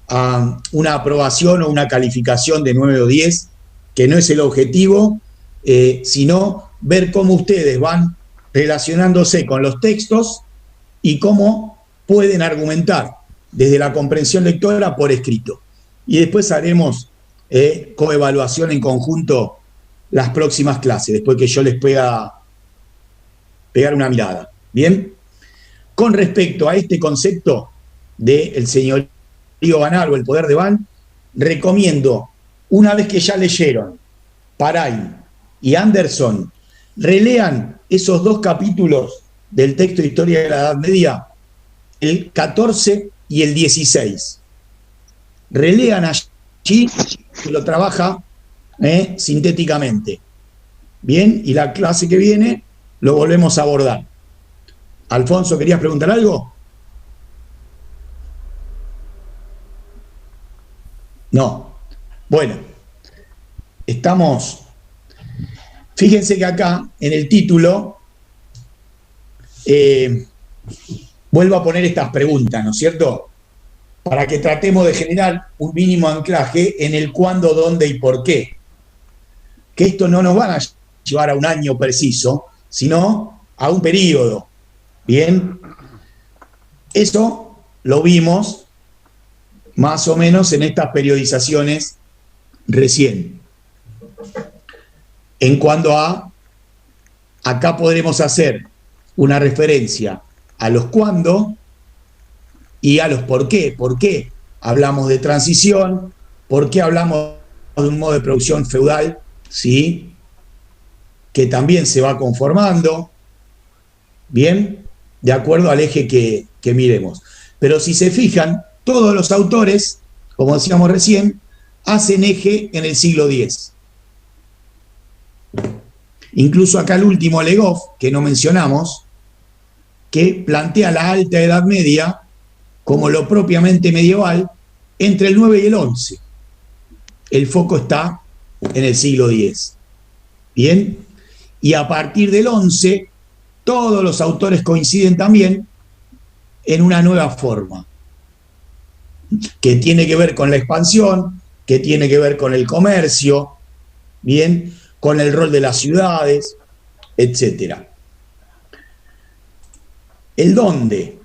a una aprobación o una calificación de 9 o 10, que no es el objetivo, sino ver cómo ustedes van relacionándose con los textos y cómo pueden argumentar desde la comprensión lectora por escrito. Y después haremos coevaluación en conjunto las próximas clases, después que yo les pueda pegar una mirada. ¿Bien? Con respecto a este concepto del señorío banal o el poder de Van, recomiendo, una vez que ya leyeron Paray y Anderson, relean esos 2 capítulos del texto de Historia de la Edad Media, el 14 y el 16. Relean allí, que lo trabaja sintéticamente. Bien, y la clase que viene lo volvemos a abordar. Alfonso, ¿querías preguntar algo? No. Bueno, estamos... Fíjense que acá, en el título, vuelvo a poner estas preguntas, ¿no es cierto? Para que tratemos de generar un mínimo anclaje en el cuándo, dónde y por qué. Que esto no nos van a llevar a un año preciso, sino a un periodo. Bien, eso lo vimos más o menos en estas periodizaciones recién. En cuanto a, acá podremos hacer una referencia a los cuándo y a los por qué. ¿Por qué hablamos de transición? ¿Por qué hablamos de un modo de producción feudal? ¿Sí? Que también se va conformando. Bien, de acuerdo al eje que miremos. Pero si se fijan, todos los autores, como decíamos recién, hacen eje en el siglo X. Incluso acá el último, Legoff, que no mencionamos, que plantea la Alta Edad Media como lo propiamente medieval entre el 9 y el 11. El foco está en el siglo X. Bien, y a partir del 11, todos los autores coinciden también en una nueva forma, que tiene que ver con la expansión, que tiene que ver con el comercio, bien, con el rol de las ciudades, etc. ¿El dónde?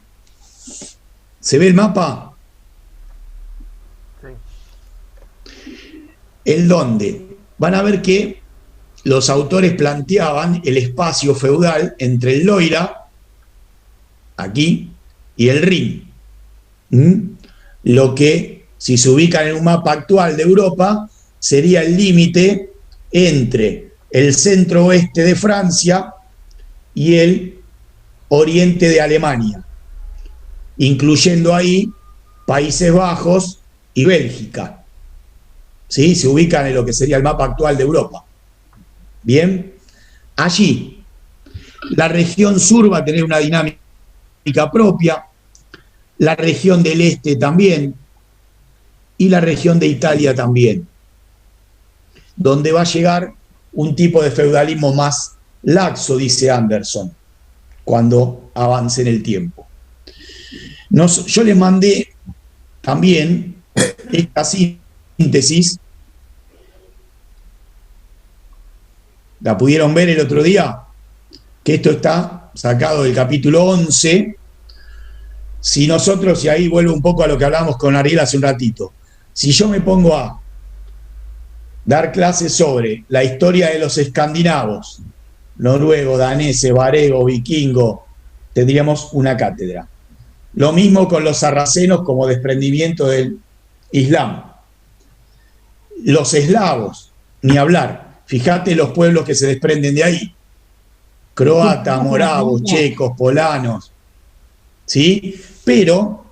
¿Se ve el mapa? Sí. El dónde. Van a ver que los autores planteaban el espacio feudal entre el Loira, aquí, y el Rin. Lo que, si se ubican en un mapa actual de Europa, sería el límite entre el centro oeste de Francia y el oriente de Alemania, incluyendo ahí Países Bajos y Bélgica. ¿Sí? Se ubican en lo que sería el mapa actual de Europa. Bien, allí la región sur va a tener una dinámica propia, la región del este también, y la región de Italia también, donde va a llegar un tipo de feudalismo más laxo, dice Anderson, cuando avance en el tiempo. Yo les mandé también esta síntesis. ¿La pudieron ver el otro día? Que esto está sacado del capítulo 11. Si nosotros, y ahí vuelvo un poco a lo que hablamos con Ariel hace un ratito, si yo me pongo a dar clases sobre la historia de los escandinavos, noruego, danés, varego, vikingo, tendríamos una cátedra. Lo mismo con los sarracenos como desprendimiento del Islam. Los eslavos, ni hablar. Fíjate los pueblos que se desprenden de ahí. Croatas, moravos, checos, polanos. ¿Sí? Pero,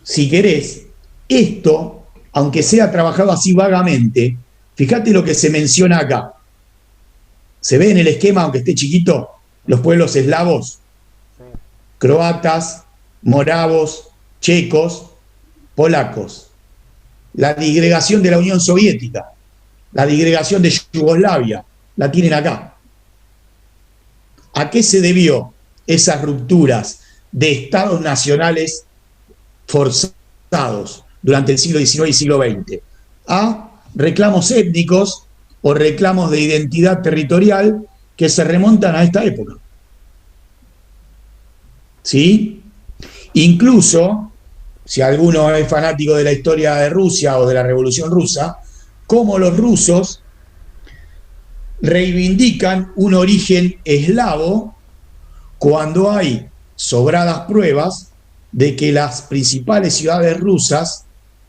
si querés, esto, aunque sea trabajado así vagamente, fíjate lo que se menciona acá. ¿Se ve en el esquema, aunque esté chiquito, los pueblos eslavos? Croatas, moravos, checos, polacos. La disgregación de la Unión Soviética, la disgregación de Yugoslavia, la tienen acá. ¿A qué se debió esas rupturas de estados nacionales forzados durante el siglo XIX y siglo XX? A reclamos étnicos o reclamos de identidad territorial que se remontan a esta época. ¿Sí? Incluso, si alguno es fanático de la historia de Rusia o de la Revolución Rusa, cómo los rusos reivindican un origen eslavo cuando hay sobradas pruebas de que las principales ciudades rusas,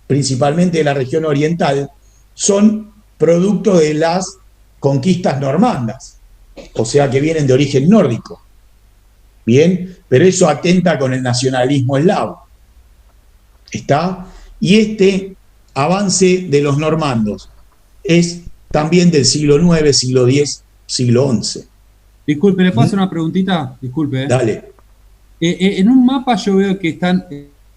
principalmente de la región oriental, son producto de las conquistas normandas, o sea que vienen de origen nórdico. Bien, pero eso atenta con el nacionalismo eslavo. ¿Está? Y este avance de los normandos es también del siglo IX, siglo X, siglo XI. Disculpe, ¿le puedo hacer una preguntita? Disculpe. Dale. En un mapa yo veo que están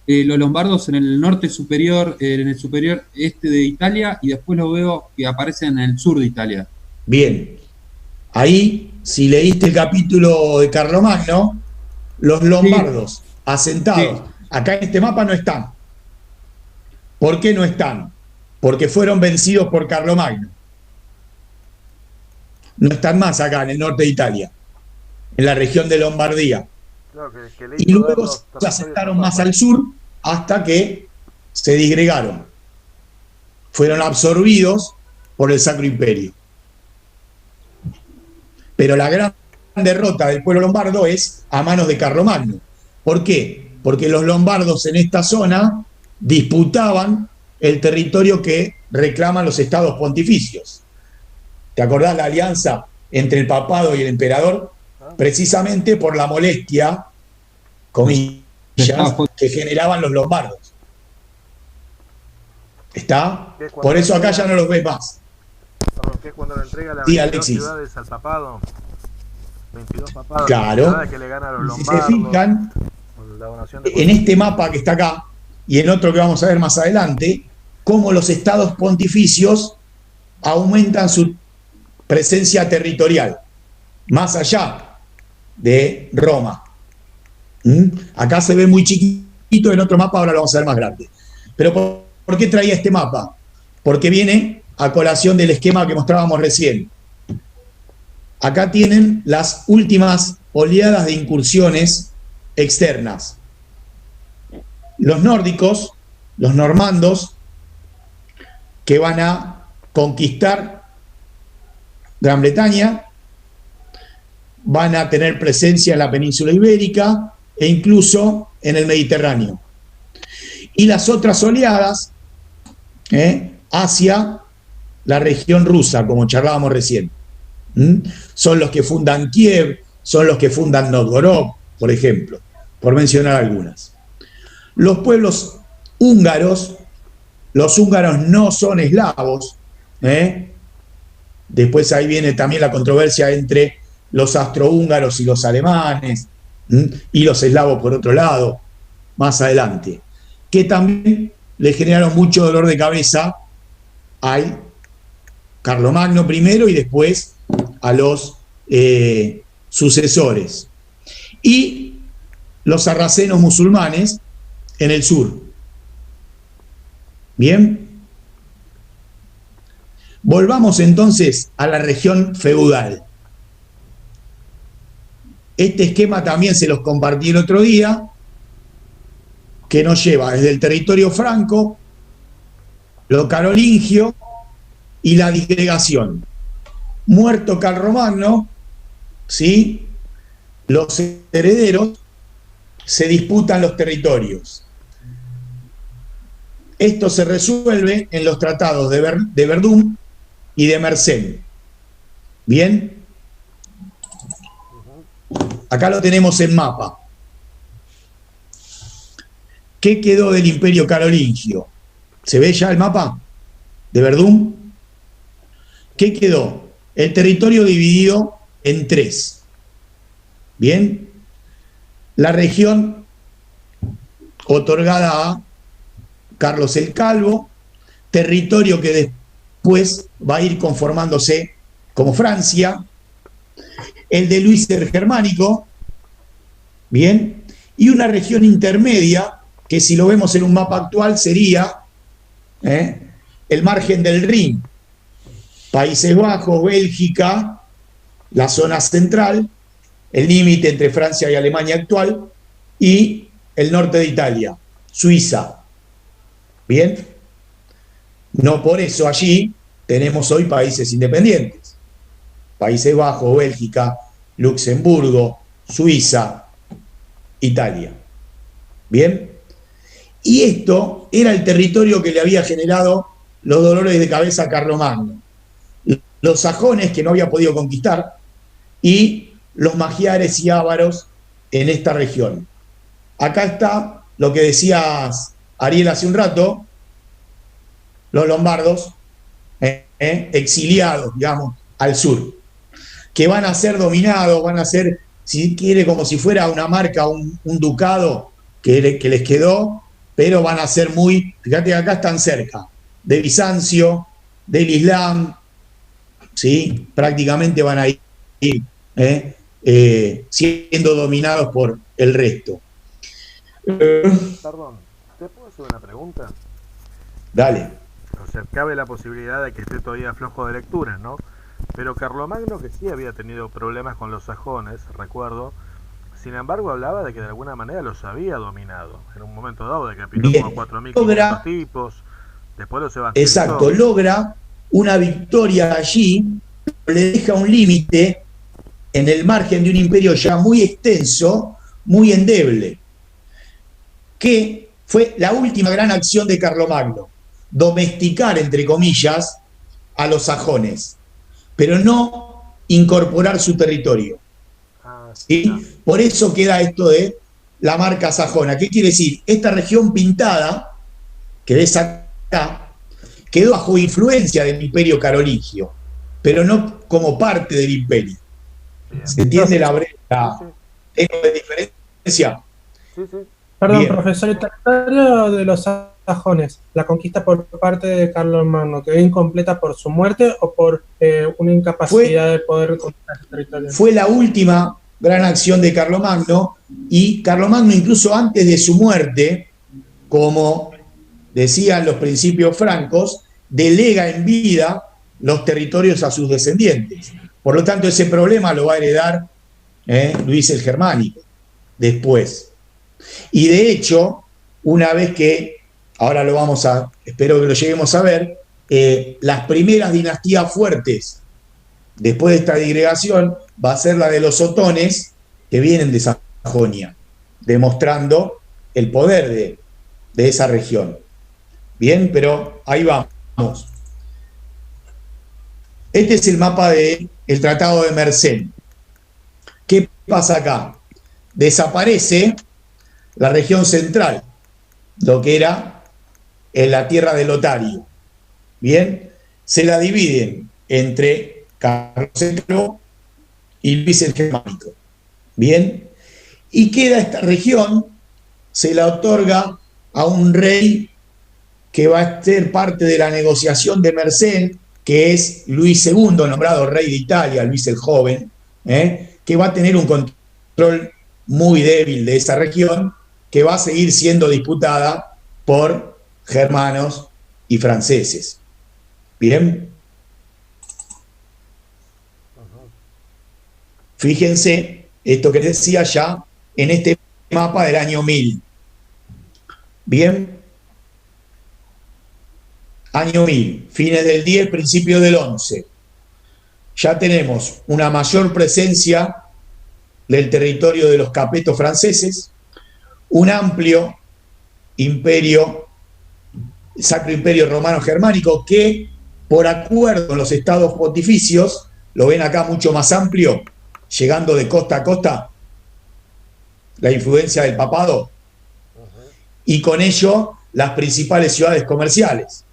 los lombardos en el norte superior, en el superior este de Italia, y después lo veo que aparecen en el sur de Italia. Bien. Ahí, si leíste el capítulo de Carlomagno, los lombardos sí, asentados sí, acá en este mapa no están. ¿Por qué no están? Porque fueron vencidos por Carlomagno. No están más acá en el norte de Italia, en la región de Lombardía. Claro, y luego se asentaron más al sur hasta que se disgregaron. Fueron absorbidos por el Sacro Imperio. Pero la gran derrota del pueblo lombardo es a manos de Carlomagno. ¿Por qué? Porque los lombardos en esta zona disputaban el territorio que reclaman los estados pontificios. ¿Te acordás la alianza entre el papado y el emperador? Precisamente por la molestia, comillas, que generaban los lombardos. ¿Está? Por eso acá ya no los ves más. Que es cuando le entrega las 22 ciudades al papado. 22 papados. Claro. Que le gana a los si se fijan, en este mapa que está acá y en otro que vamos a ver más adelante, cómo los estados pontificios aumentan su presencia territorial, más allá de Roma. Acá se ve muy chiquito, en otro mapa ahora lo vamos a ver más grande. Pero ¿por qué traía este mapa? Porque viene a colación del esquema que mostrábamos recién. Acá tienen las últimas oleadas de incursiones externas. Los nórdicos, los normandos, que van a conquistar Gran Bretaña, van a tener presencia en la península ibérica e incluso en el Mediterráneo. Y las otras oleadas hacia la región rusa, como charlábamos recién. Son los que fundan Kiev, son los que fundan Novgorod, por ejemplo, por mencionar algunas. Los pueblos húngaros, los húngaros no son eslavos. Después ahí viene también la controversia entre los astrohúngaros y los alemanes, y los eslavos por otro lado, más adelante, que también le generaron mucho dolor de cabeza al Carlomagno primero y después a los sucesores. Y los sarracenos musulmanes en el sur. Bien. Volvamos entonces a la región feudal. Este esquema también se los compartí el otro día, que nos lleva desde el territorio franco, lo carolingio y la disgregación. Muerto Carlomagno, ¿sí?, los herederos se disputan los territorios. Esto se resuelve en los tratados de Verdún y de Mersenne. ¿Bien? Acá lo tenemos en mapa. ¿Qué quedó del Imperio Carolingio? ¿Se ve ya el mapa de Verdún? ¿Qué quedó? El territorio dividido en tres. ¿Bien? La región otorgada a Carlos el Calvo, territorio que después va a ir conformándose como Francia, el de Luis el Germánico, ¿bien? Y una región intermedia, que si lo vemos en un mapa actual sería el margen del Rin, Países Bajos, Bélgica, la zona central, el límite entre Francia y Alemania actual, y el norte de Italia, Suiza. ¿Bien? No por eso allí tenemos hoy países independientes. Países Bajos, Bélgica, Luxemburgo, Suiza, Italia. ¿Bien? Y esto era el territorio que le había generado los dolores de cabeza a Carlomagno. Los sajones, que no había podido conquistar, y los magiares y ávaros en esta región. Acá está lo que decías, Ariel, hace un rato, los lombardos, exiliados, digamos, al sur, que van a ser dominados, van a ser, si quiere, como si fuera una marca, un ducado que les quedó, pero van a ser muy, fíjate que acá están cerca, de Bizancio, del Islam, ¿sí? Prácticamente van a ir siendo dominados por el resto. Perdón, ¿te puedo hacer una pregunta? Dale. O sea, cabe la posibilidad de que esté todavía flojo de lectura, ¿no? Pero Carlomagno, que sí había tenido problemas con los sajones, recuerdo, sin embargo hablaba de que de alguna manera los había dominado en un momento dado, de que pintó como 4.500 tipos, después los evangelizó. Exacto, logra una victoria allí, le deja un límite en el margen de un imperio ya muy extenso, muy endeble, que fue la última gran acción de Carlomagno, domesticar, entre comillas, a los sajones, pero no incorporar su territorio. ¿Sí? Por eso queda esto de la marca sajona. ¿Qué quiere decir? Esta región pintada, que ves acá, quedó bajo influencia del imperio carolingio, pero no como parte del imperio. ¿Se entiende la brecha de diferencia? Sí, sí. Perdón, Bien. profesor, el territorio de los sajones, la conquista por parte de Carlomagno, ¿quedó incompleta por su muerte o por una incapacidad de poder conquistar el territorio? Fue la última gran acción de Carlomagno, y Carlomagno, incluso antes de su muerte, como decían los principios francos, delega en vida los territorios a sus descendientes. Por lo tanto, ese problema lo va a heredar Luis el Germánico después. Y de hecho, una vez que, ahora lo vamos a, espero que lo lleguemos a ver, las primeras dinastías fuertes después de esta digregación va a ser la de los otones, que vienen de Sajonia, demostrando el poder de esa región. Bien, pero ahí vamos. Este es el mapa del Tratado de Mersenne. ¿Qué pasa acá? Desaparece la región central, lo que era en la tierra de Lotario. Bien, se la dividen entre Carlos II y Luis el Germánico. Bien, y queda esta región, se la otorga a un rey que va a ser parte de la negociación de Mersenne, que es Luis II, nombrado rey de Italia, Luis el Joven, que va a tener un control muy débil de esa región, que va a seguir siendo disputada por germanos y franceses. Bien. Fíjense esto que decía ya en este mapa del año 1000. Bien. Año 1000, fines del 10, principio del 11. Ya tenemos una mayor presencia del territorio de los capetos franceses, un amplio imperio, Sacro Imperio Romano Germánico, que por acuerdo con los estados pontificios, lo ven acá mucho más amplio, llegando de costa a costa, la influencia del papado, y con ello las principales ciudades comerciales.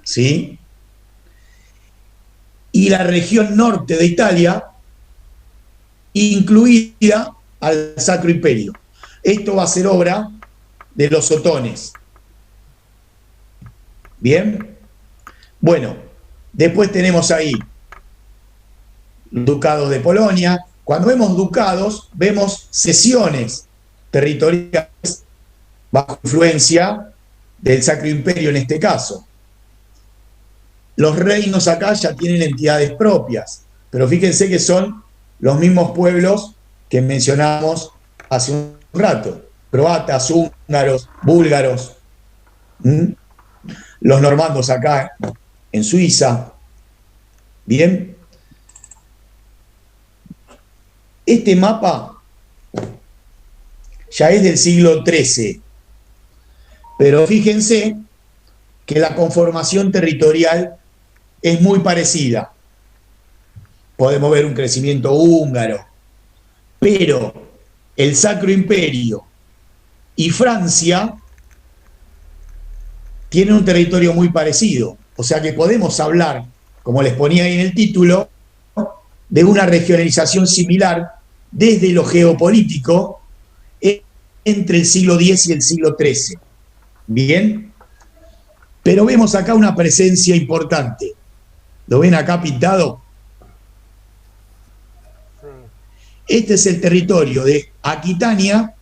¿Sí? Y la región norte de Italia, incluida al Sacro Imperio. Esto va a ser obra de los otones. ¿Bien? Bueno, después tenemos ahí ducados de Polonia. Cuando vemos ducados, vemos cesiones territoriales bajo influencia del Sacro Imperio en este caso. Los reinos acá ya tienen entidades propias, pero fíjense que son los mismos pueblos que mencionamos hace un rato: croatas, húngaros, búlgaros, los normandos acá en Suiza. Bien, este mapa ya es del siglo XIII, pero fíjense que la conformación territorial es muy parecida. Podemos ver un crecimiento húngaro, pero el Sacro Imperio y Francia tienen un territorio muy parecido. O sea que podemos hablar, como les ponía ahí en el título, de una regionalización similar desde lo geopolítico entre el siglo X y el siglo XIII. Bien, pero vemos acá una presencia importante. ¿Lo ven acá pintado? Este es el territorio de Aquitania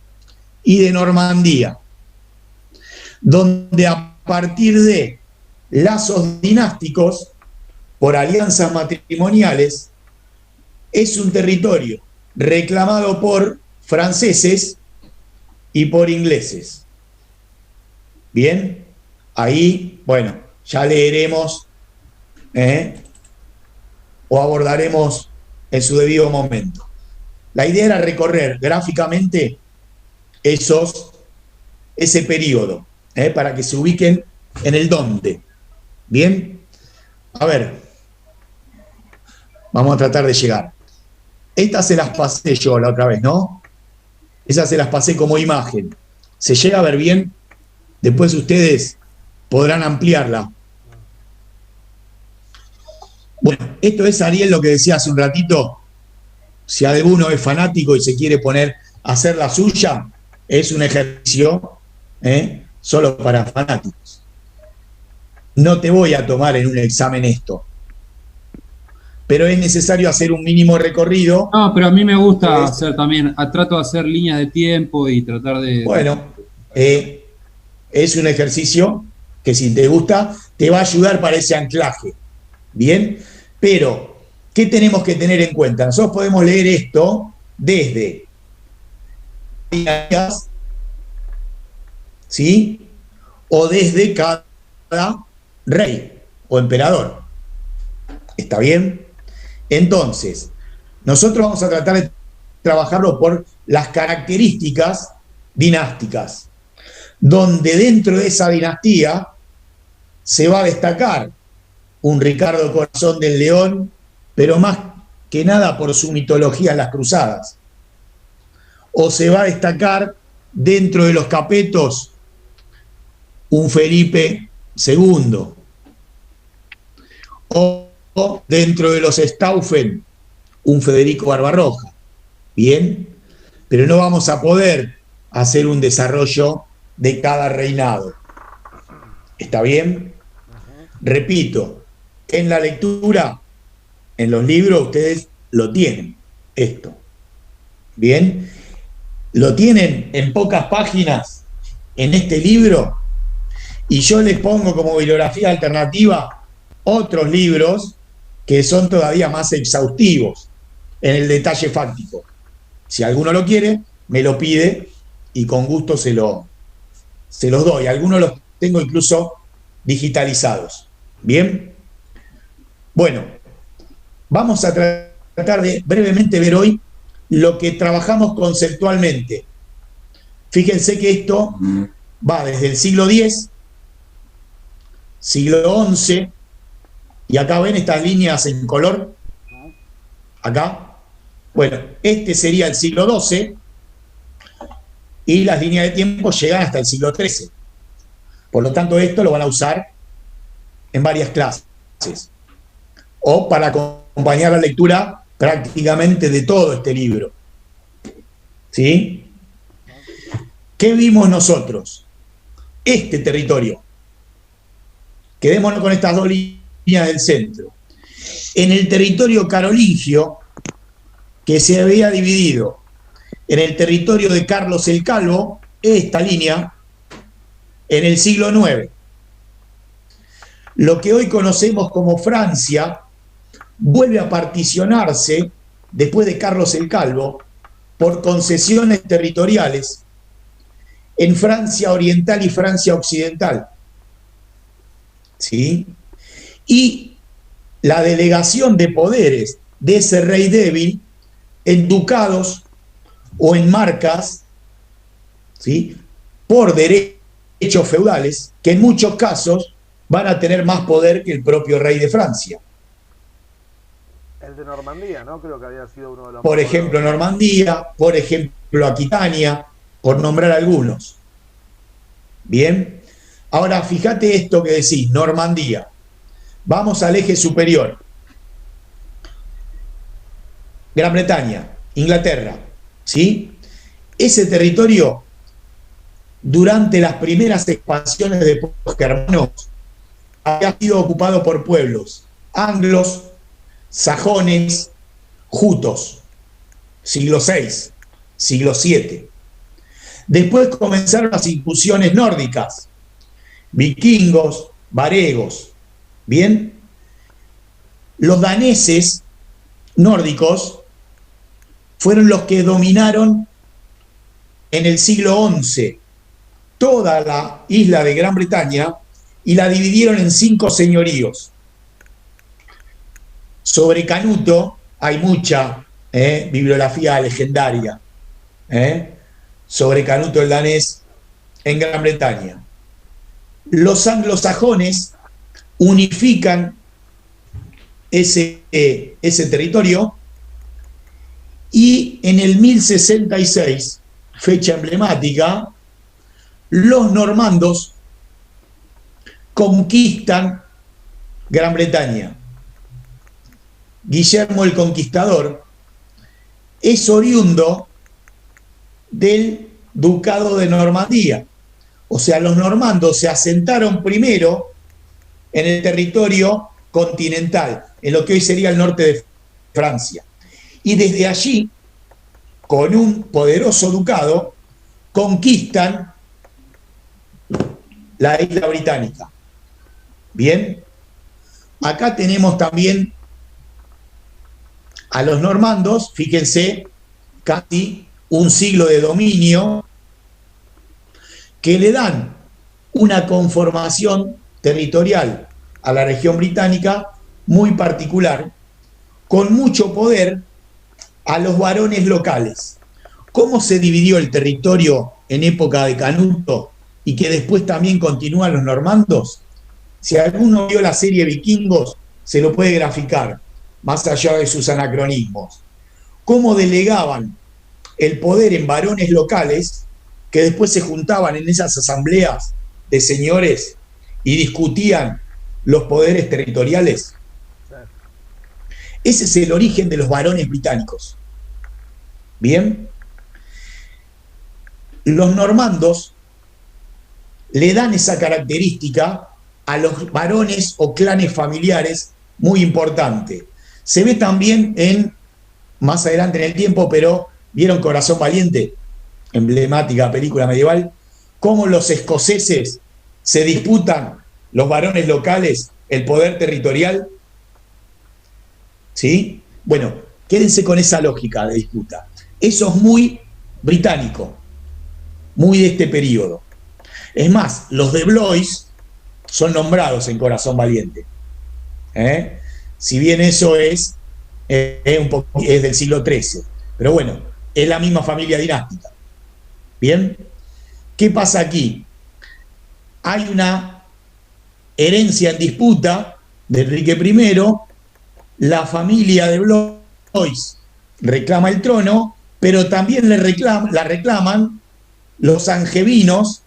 y de Normandía, donde a partir de lazos dinásticos, por alianzas matrimoniales, es un territorio reclamado por franceses y por ingleses. Bien, ahí, bueno, ya leeremos o abordaremos en su debido momento. La idea era recorrer gráficamente ese periodo, para que se ubiquen en el dónde. Bien, a ver, vamos a tratar de llegar. Estas se las pasé yo la otra vez, ¿no? Esas se las pasé como imagen. ¿Se llega a ver bien? Después ustedes podrán ampliarla. Bueno, esto es, Ariel, lo que decía hace un ratito. Si alguno es fanático y se quiere poner a hacer la suya, es un ejercicio solo para fanáticos. No te voy a tomar en un examen esto, pero es necesario hacer un mínimo recorrido. No, pero a mí me gusta hacer también, trato de hacer líneas de tiempo y tratar de... Bueno, es un ejercicio que, si te gusta, te va a ayudar para ese anclaje. Bien, pero ¿qué tenemos que tener en cuenta? Nosotros podemos leer esto desde días, ¿sí? O desde cada rey o emperador. ¿Está bien? Entonces, nosotros vamos a tratar de trabajarlo por las características dinásticas, donde dentro de esa dinastía se va a destacar un Ricardo Corazón del León, pero más que nada por su mitología en las cruzadas. O se va a destacar dentro de los Capetos un Felipe II. O dentro de los Stauffen un Federico Barbarroja. Bien, pero no vamos a poder hacer un desarrollo de cada reinado. ¿Está bien? Repito, en la lectura, en los libros, ustedes lo tienen, esto. ¿Bien? Lo tienen en pocas páginas en este libro, y yo les pongo como bibliografía alternativa otros libros que son todavía más exhaustivos en el detalle fáctico. Si alguno lo quiere, me lo pide y con gusto se los doy. Algunos los tengo incluso digitalizados. ¿Bien? Bueno, vamos a tratar de brevemente ver hoy lo que trabajamos conceptualmente. Fíjense que esto va desde el siglo X, siglo XI, y acá ven estas líneas en color, acá. Bueno, este sería el siglo XII, y las líneas de tiempo llegan hasta el siglo XIII. Por lo tanto, esto lo van a usar en varias clases, o para acompañar la lectura prácticamente de todo este libro. ¿Sí? ¿Qué vimos nosotros? Este territorio. Quedémonos con estas dos líneas del centro. En el territorio carolingio, que se había dividido en el territorio de Carlos el Calvo, esta línea, en el siglo IX. Lo que hoy conocemos como Francia vuelve a particionarse, después de Carlos el Calvo, por concesiones territoriales en Francia Oriental y Francia Occidental. ¿Sí? Y la delegación de poderes de ese rey débil en ducados o en marcas, ¿sí?, por derechos feudales, que en muchos casos van a tener más poder que el propio rey de Francia. El de Normandía, ¿no? Creo que había sido uno de los... Por ejemplo, Normandía, por ejemplo, Aquitania, por nombrar algunos. Bien. Ahora, fíjate esto que decís, Normandía. Vamos al eje superior. Gran Bretaña, Inglaterra, ¿sí? Ese territorio, durante las primeras expansiones de pueblos germanos, había sido ocupado por pueblos anglos, sajones, jutos, siglo VI, siglo VII. Después comenzaron las incursiones nórdicas, vikingos, varegos. Bien, los daneses nórdicos fueron los que dominaron en el siglo XI toda la isla de Gran Bretaña y la dividieron en 5 señoríos. Sobre Canuto hay mucha bibliografía legendaria sobre Canuto el danés en Gran Bretaña. Los anglosajones unifican ese territorio y en el 1066, fecha emblemática, los normandos conquistan Gran Bretaña. Guillermo el Conquistador es oriundo del ducado de Normandía. O sea, los normandos se asentaron primero en el territorio continental, en lo que hoy sería el norte de Francia. Y desde allí, con un poderoso ducado, conquistan la isla británica. Bien, acá tenemos también a los normandos, fíjense, casi un siglo de dominio, que le dan una conformación territorial a la región británica muy particular, con mucho poder a los varones locales. ¿Cómo se dividió el territorio en época de Canuto y que después también continúan los normandos? Si alguno vio la serie Vikingos, se lo puede graficar, más allá de sus anacronismos. Cómo delegaban el poder en varones locales que después se juntaban en esas asambleas de señores y discutían los poderes territoriales. Ese es el origen de los varones británicos. Bien. Los normandos le dan esa característica a los varones o clanes familiares muy importante. Se ve también más adelante en el tiempo, pero ¿vieron Corazón Valiente? Emblemática película medieval. Cómo los escoceses se disputan, los varones locales, el poder territorial. ¿Sí? Bueno, quédense con esa lógica de disputa. Eso es muy británico, muy de este periodo. Es más, los de Blois son nombrados en Corazón Valiente. Si bien eso es del siglo XIII. Pero bueno, es la misma familia dinástica. ¿Bien? ¿Qué pasa aquí? Hay una herencia en disputa de Enrique I. La familia de Blois reclama el trono, pero también la reclaman los angevinos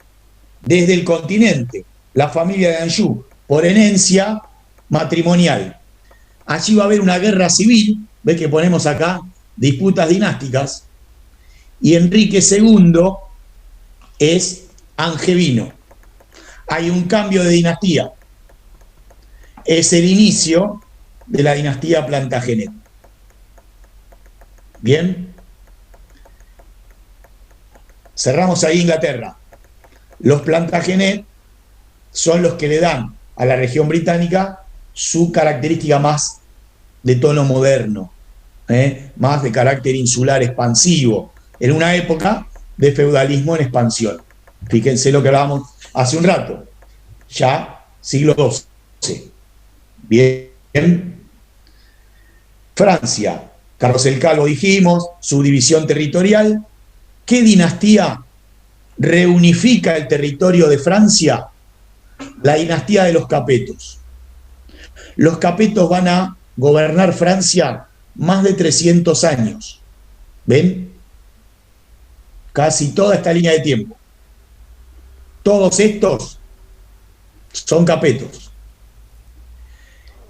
desde el continente, la familia de Anjou, por herencia matrimonial. Allí va a haber una guerra civil, ves que ponemos acá disputas dinásticas, y Enrique II es angevino. Hay un cambio de dinastía. Es el inicio de la dinastía Plantagenet. Bien. Cerramos ahí Inglaterra. Los Plantagenet son los que le dan a la región británica su característica más de tono moderno, más de carácter insular expansivo, en una época de feudalismo en expansión. Fíjense lo que hablábamos hace un rato, ya siglo XII. Bien. Francia, Carlos el Calvo dijimos, subdivisión territorial. ¿Qué dinastía reunifica el territorio de Francia? La dinastía de los Capetos. Los Capetos van a gobernar Francia más de 300 años. ¿Ven? Casi toda esta línea de tiempo. Todos estos son Capetos.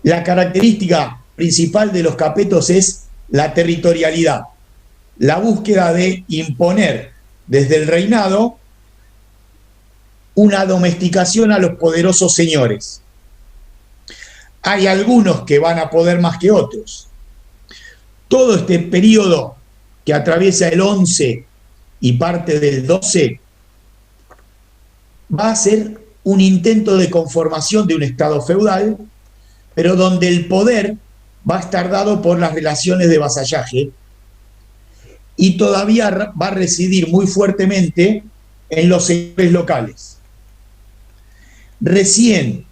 La característica principal de los Capetos es la territorialidad, la búsqueda de imponer desde el reinado una domesticación a los poderosos señores. Hay algunos que van a poder más que otros. Todo este periodo que atraviesa el 11 y parte del 12 va a ser un intento de conformación de un estado feudal, pero donde el poder va a estar dado por las relaciones de vasallaje y todavía va a residir muy fuertemente en los señores locales. Recién,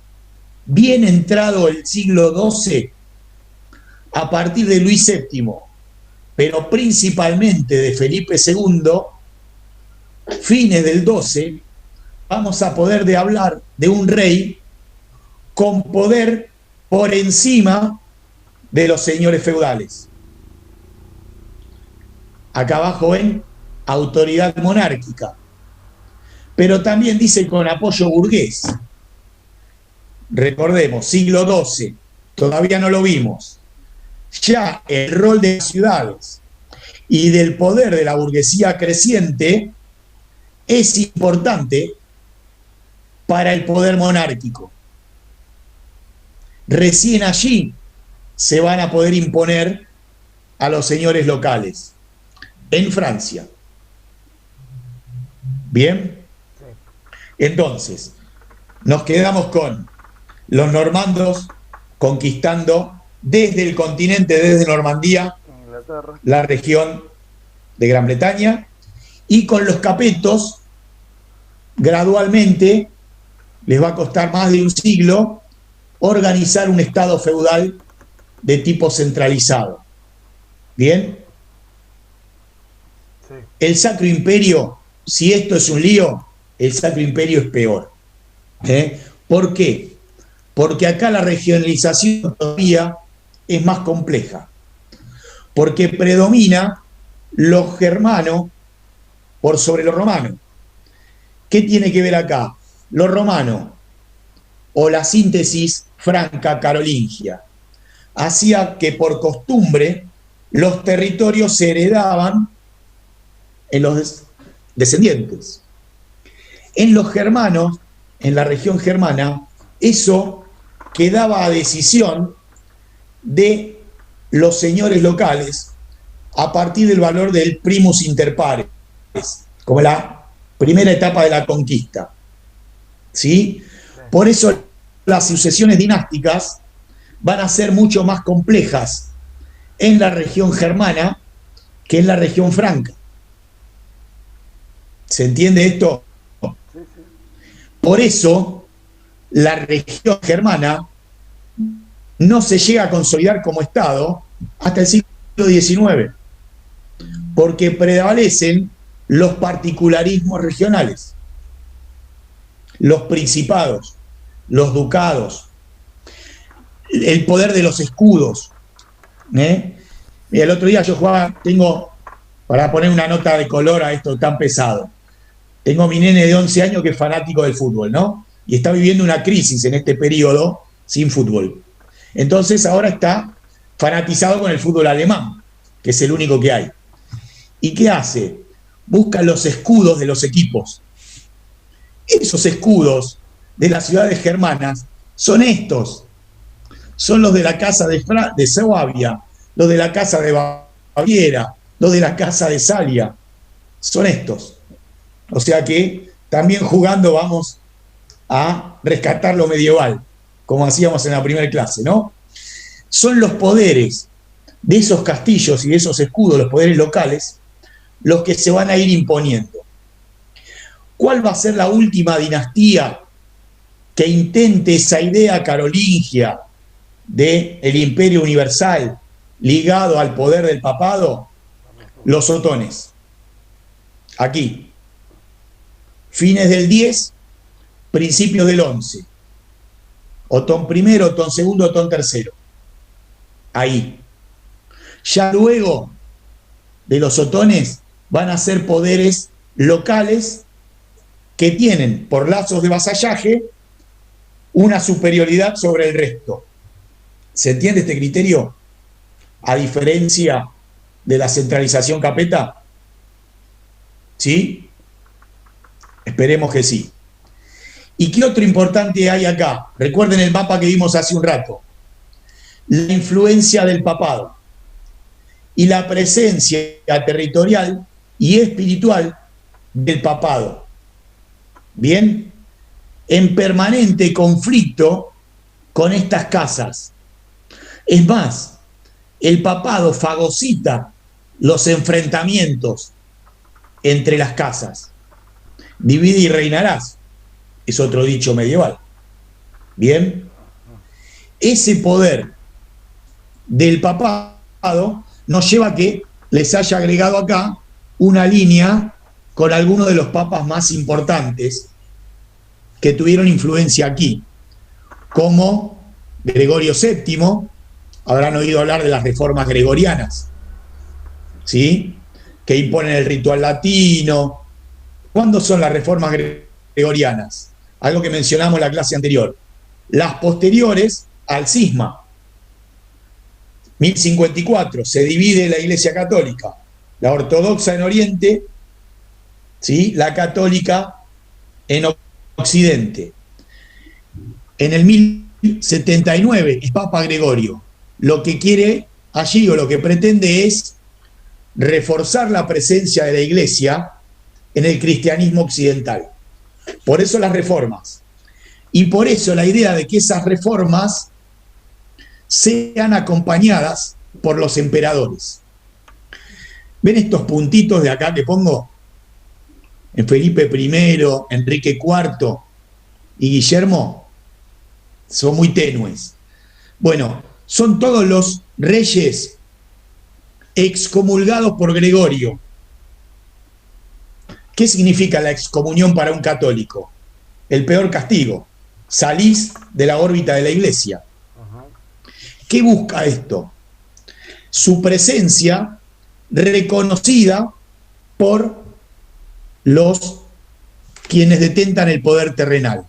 bien entrado el siglo XII, a partir de Luis VII, pero principalmente de Felipe II, fines del XII, vamos a poder hablar de un rey con poder por encima de los señores feudales. Acá abajo ven autoridad monárquica, pero también dice con apoyo burgués. Recordemos, siglo XII, todavía no lo vimos. Ya el rol de las ciudades y del poder de la burguesía creciente es importante para el poder monárquico. Recién allí se van a poder imponer a los señores locales, en Francia. ¿Bien? Entonces, nos quedamos con los normandos conquistando desde el continente, desde Normandía, Inglaterra, la región de Gran Bretaña, y con los Capetos, gradualmente, les va a costar más de un siglo organizar un estado feudal de tipo centralizado. ¿Bien? sí. El Sacro Imperio, si esto es un lío, el Sacro Imperio es peor. ¿Por qué? Porque acá la regionalización todavía es más compleja. Porque predomina lo germano por sobre lo romano. ¿Qué tiene que ver acá? Lo romano, o la síntesis franca carolingia, hacía que por costumbre los territorios se heredaban en los descendientes. En los germanos, en la región germana, eso quedaba a decisión de los señores locales a partir del valor del primus inter pares, como la primera etapa de la conquista. ¿Sí? Por eso las sucesiones dinásticas van a ser mucho más complejas en la región germana que en la región franca. ¿Se entiende esto? Por eso la región germana no se llega a consolidar como Estado hasta el siglo XIX, porque prevalecen los particularismos regionales, los principados, los ducados, el poder de los escudos. Mira, el otro día yo jugaba, para poner una nota de color a esto tan pesado, tengo mi nene de 11 años que es fanático del fútbol, ¿no? Y está viviendo una crisis en este periodo sin fútbol. Entonces ahora está fanatizado con el fútbol alemán, que es el único que hay. ¿Y qué hace? Busca los escudos de los equipos. Esos escudos de las ciudades germanas son estos. Son los de la casa de Suabia, los de la casa de Baviera, los de la casa de Salia. Son estos. O sea que también jugando vamos a rescatar lo medieval, como hacíamos en la primera clase, ¿no? Son los poderes de esos castillos y de esos escudos, los poderes locales, los que se van a ir imponiendo. ¿Cuál va a ser la última dinastía que intente esa idea carolingia del imperio universal ligado al poder del papado? Los otones. Aquí. Fines del 10, principios del 11. Otón primero, Otón segundo, Otón tercero. Ahí. Ya luego de los otones van a ser poderes locales que tienen, por lazos de vasallaje, una superioridad sobre el resto. ¿Se entiende este criterio? A diferencia de la centralización capeta. ¿Sí? Esperemos que sí. ¿Y qué otro importante hay acá? Recuerden el mapa que vimos hace un rato. La influencia del papado y la presencia territorial y espiritual del papado. Bien, en permanente conflicto con estas casas. Es más, el papado fagocita los enfrentamientos entre las casas. Divide y reinarás, es otro dicho medieval. Bien, ese poder del papado nos lleva a que les haya agregado acá una línea con algunos de los papas más importantes que tuvieron influencia aquí, como Gregorio VII. Habrán oído hablar de las reformas gregorianas, ¿sí? Que imponen el ritual latino. ¿Cuándo son las reformas gregorianas? Algo que mencionamos en la clase anterior. Las posteriores al cisma. 1054, se divide la Iglesia Católica. La ortodoxa en Oriente, ¿sí? La católica en Occidente. En el 1079 es Papa Gregorio. Lo que quiere allí o lo que pretende es reforzar la presencia de la Iglesia en el cristianismo occidental. Por eso las reformas. Y por eso la idea de que esas reformas sean acompañadas por los emperadores. ¿Ven estos puntitos de acá que pongo? En Felipe I, Enrique IV y Guillermo son muy tenues. Bueno, son todos los reyes excomulgados por Gregorio. ¿Qué significa la excomunión para un católico? El peor castigo. Salís de la órbita de la Iglesia. ¿Qué busca esto? Su presencia reconocida por los quienes detentan el poder terrenal,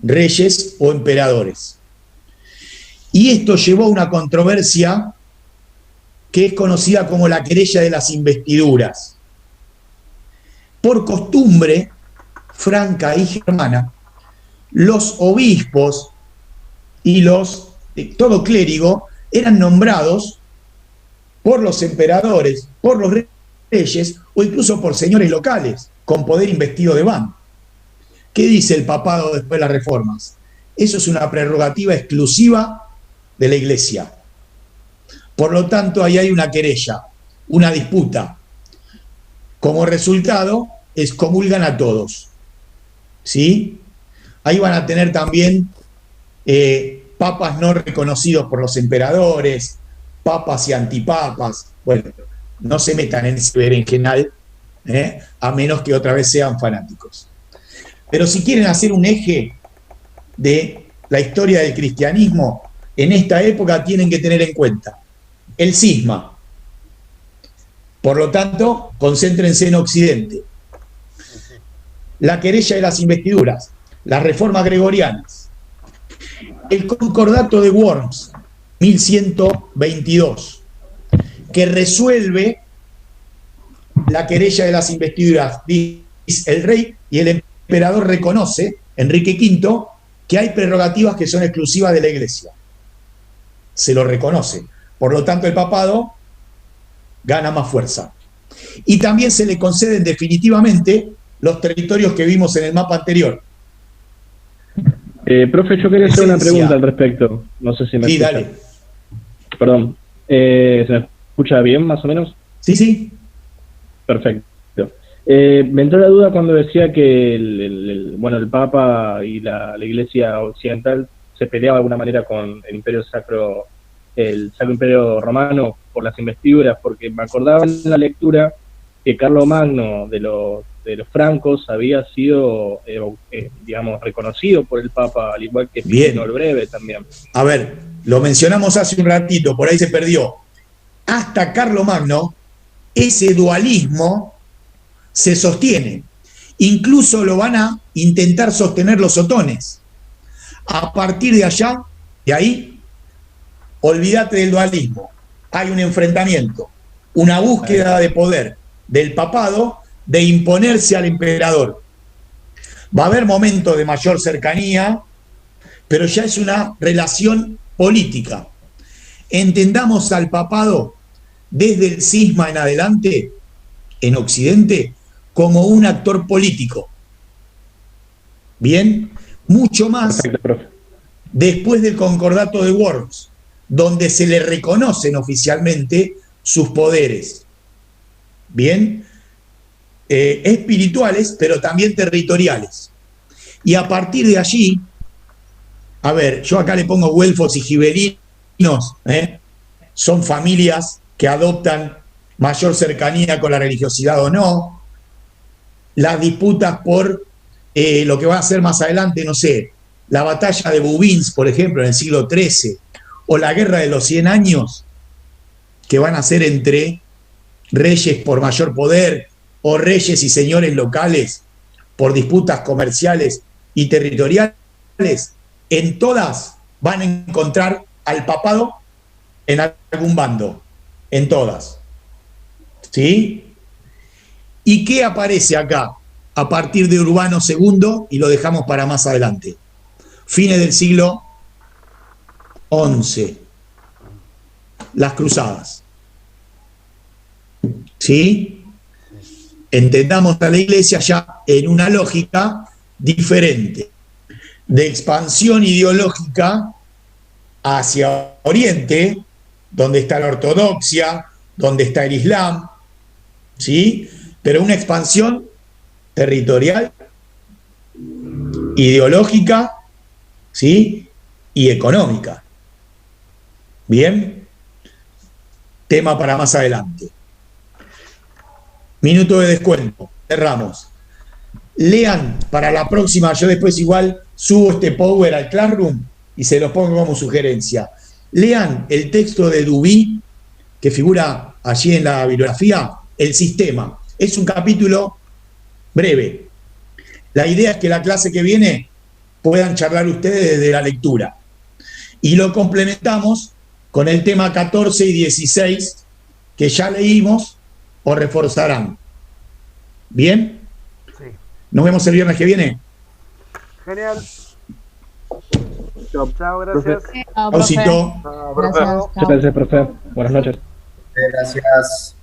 reyes o emperadores. Y esto llevó a una controversia que es conocida como la querella de las investiduras. Por costumbre franca y germana, los obispos y todo clérigo eran nombrados por los emperadores, por los reyes o incluso por señores locales con poder investido de ban. ¿Qué dice el papado después de las reformas? Eso es una prerrogativa exclusiva de la Iglesia. Por lo tanto, ahí hay una querella, una disputa. Como resultado, excomulgan a todos. ¿Sí? Ahí van a tener también papas no reconocidos por los emperadores, papas y antipapas. Bueno, no se metan en ese berenjenal, a menos que otra vez sean fanáticos. Pero si quieren hacer un eje de la historia del cristianismo, en esta época tienen que tener en cuenta el cisma. Por lo tanto, concéntrense en Occidente. La querella de las investiduras, las reformas gregorianas, el concordato de Worms, 1122, que resuelve la querella de las investiduras. Dice el rey y el emperador reconoce, Enrique V, que hay prerrogativas que son exclusivas de la Iglesia. Se lo reconoce. Por lo tanto, el papado gana más fuerza. Y también se le conceden definitivamente los territorios que vimos en el mapa anterior. Profe, yo quería hacer una pregunta al respecto. No sé si me escucha. Dale. Perdón. ¿Se me escucha bien, más o menos? Sí. Perfecto. Me entró la duda cuando decía que el Papa y la Iglesia Occidental se peleaba de alguna manera con el Imperio Sacro, el Sacro Imperio Romano por las investiduras, porque me acordaba en la lectura que Carlomagno de los francos había sido, digamos, reconocido por el Papa, al igual que Pío el Breve también. A ver, lo mencionamos hace un ratito, por ahí se perdió. Hasta Carlomagno, ese dualismo se sostiene. Incluso lo van a intentar sostener los otones. A partir de allá, de ahí, olvídate del dualismo. Hay un enfrentamiento, una búsqueda de poder del papado de imponerse al emperador. Va a haber momentos de mayor cercanía, pero ya es una relación política. Entendamos al papado desde el cisma en adelante, en Occidente, como un actor político. Bien, mucho más después del Concordato de Worms, donde se le reconocen oficialmente sus poderes. Bien, espirituales, pero también territoriales. Y a partir de allí, a ver, yo acá le pongo güelfos y gibelinos, son familias que adoptan mayor cercanía con la religiosidad o no, las disputas por lo que va a ser más adelante, no sé, la batalla de Bouvines, por ejemplo, en el siglo XIII, o la guerra de los 100 años, que van a ser entre reyes por mayor poder, o reyes y señores locales por disputas comerciales y territoriales, en todas van a encontrar al papado en algún bando, en todas. ¿Sí? ¿Y qué aparece acá? A partir de Urbano II, y lo dejamos para más adelante. Fines del siglo XI. Las cruzadas. ¿Sí? Entendamos a la Iglesia ya en una lógica diferente, de expansión ideológica hacia Oriente, donde está la ortodoxia, donde está el Islam, ¿sí? Pero una expansión territorial, ideológica, ¿sí? Y económica. Bien, tema para más adelante. Minuto de descuento, cerramos. Lean para la próxima, yo después igual subo este power al Classroom y se los pongo como sugerencia. Lean el texto de Duby, que figura allí en la bibliografía, El Sistema. Es un capítulo breve. La idea es que la clase que viene puedan charlar ustedes desde la lectura. Y lo complementamos con el tema 14 y 16, que ya leímos, o reforzarán. ¿Bien? Sí. Nos vemos el viernes que viene. Genial. Chao, gracias. Osito. Gracias. Gracias, profe. Buenas noches. Gracias.